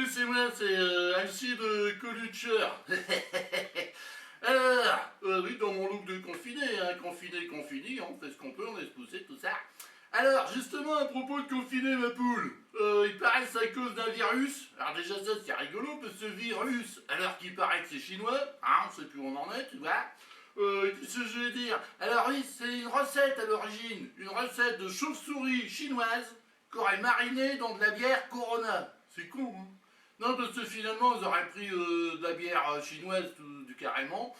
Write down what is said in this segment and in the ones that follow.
Oui, c'est moi, c'est Alcide Colucher. Alors, oui, dans mon look de confiné, hein, confiné, on fait ce qu'on peut, on laisse pousser tout ça. Alors, justement, à propos de confiner ma poule, il paraît que c'est à cause d'un virus. Alors déjà ça, c'est rigolo, parce que ce virus, alors qu'il paraît que c'est chinois, hein, on sait plus où on en est, tu vois. Qu'est-ce que je veux dire? Alors oui, c'est une recette à l'origine, une recette de chauve-souris chinoise qu'aurait mariné dans de la bière Corona. C'est con, hein? Non, parce que finalement, ils auraient pris de la bière chinoise du carrément.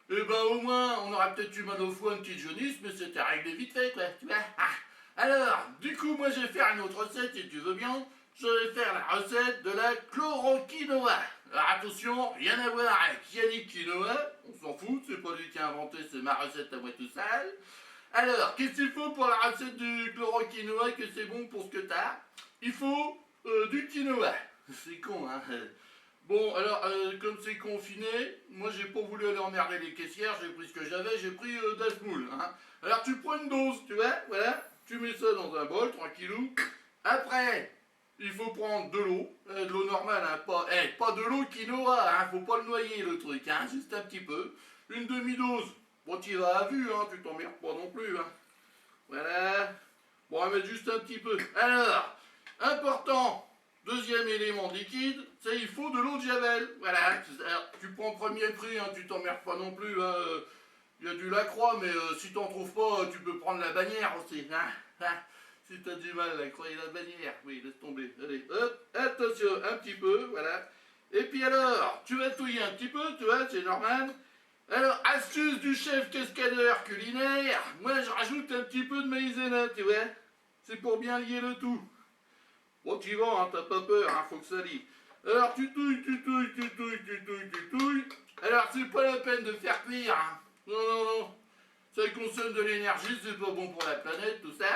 Et ben au moins, on aurait peut-être eu mal au foie, une petite jaunisse, mais c'était réglé vite fait, quoi, tu vois. Ah. Alors, du coup, moi, je vais faire une autre recette, si tu veux bien. Je vais faire la recette de la chloroquinoa. Alors attention, rien à voir avec Yannick Quinoa, on s'en fout, c'est pas lui qui a inventé, c'est ma recette à moi tout seul. Alors, qu'est-ce qu'il faut pour la recette du chloroquinoa, que c'est bon pour ce que t'as? Il faut du quinoa. C'est con, hein. Bon, alors, comme c'est confiné, moi j'ai pas voulu aller emmerder les caissières, j'ai pris ce que j'avais, j'ai pris d'Asmoul, hein. Alors tu prends une dose, tu vois, voilà, tu mets ça dans un bol, tranquillou. Après, il faut prendre de l'eau normale, hein, pas de l'eau quinoa, hein, faut pas le noyer le truc, hein, juste un petit peu. Une demi-dose, bon tu vas à vue, hein, tu t'emmerdes pas non plus, hein. Voilà, bon on va mettre juste un petit peu. Alors, important, deuxième élément liquide, c'est il faut de l'eau de javel. Voilà, alors, tu prends premier prix, hein, tu t'emmerdes pas non plus. Hein, il y a du Lacroix, mais si t'en trouves pas, tu peux prendre la bannière aussi. Hein, hein, si t'as du mal, Lacroix et la bannière, oui, laisse tomber. Allez, hop, attention, un petit peu, voilà. Et puis alors, tu vas touiller un petit peu, tu vois, c'est normal. Alors, astuce du chef cascadeur culinaire, moi je rajoute un petit peu de maïzena, tu vois. C'est pour bien lier le tout. Bon, tu vas, hein, t'as pas peur, hein, faut que ça lie. Alors, tu touilles, tu touilles, tu touilles, tu touilles, tu touilles. Alors, c'est pas la peine de faire cuire, hein. Non, non, non. Ça consomme de l'énergie, c'est pas bon pour la planète, tout ça.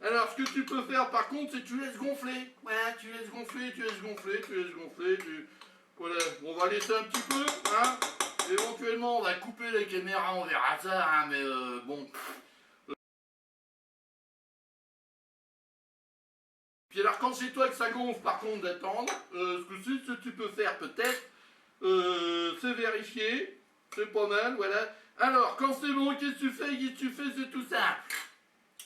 Alors, ce que tu peux faire, par contre, c'est que tu laisses gonfler. Voilà, tu laisses gonfler, tu laisses gonfler, tu laisses gonfler, Voilà, on va laisser un petit peu, hein. Éventuellement, on va couper les caméras, on verra ça, hein, mais bon... Puis alors quand c'est toi que ça gonfle par contre d'attendre, ce que tu peux faire peut-être, c'est vérifier, c'est pas mal, voilà. Alors quand c'est bon, qu'est-ce que tu fais, c'est tout ça.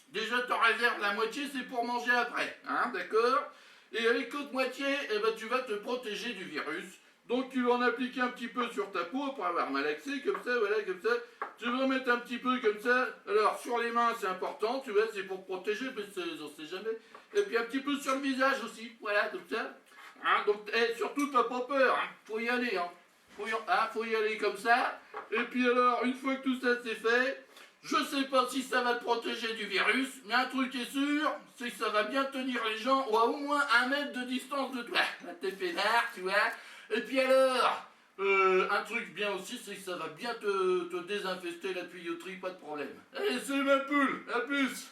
Déjà t'en réserves la moitié, c'est pour manger après, hein, d'accord? Et avec l'autre moitié, eh ben, tu vas te protéger du virus. Donc tu vas en appliquer un petit peu sur ta peau pour avoir malaxé, comme ça, voilà, comme ça. Tu vas en mettre un petit peu comme ça. Alors sur les mains c'est important, tu vois, c'est pour protéger, parce qu'on sait jamais. Et puis un petit peu sur le visage aussi, voilà, comme ça. Hein, donc surtout t'as pas peur, hein, faut y aller, hein. Faut y aller comme ça. Et puis alors, une fois que tout ça c'est fait, je sais pas si ça va te protéger du virus, mais un truc est sûr, c'est que ça va bien tenir les gens ou à au moins 1 mètre de distance de toi. Là, t'es peinard, tu vois. Et puis alors, un truc bien aussi, c'est que ça va bien te désinfester la tuyauterie, pas de problème. Allez, c'est ma poule, à plus.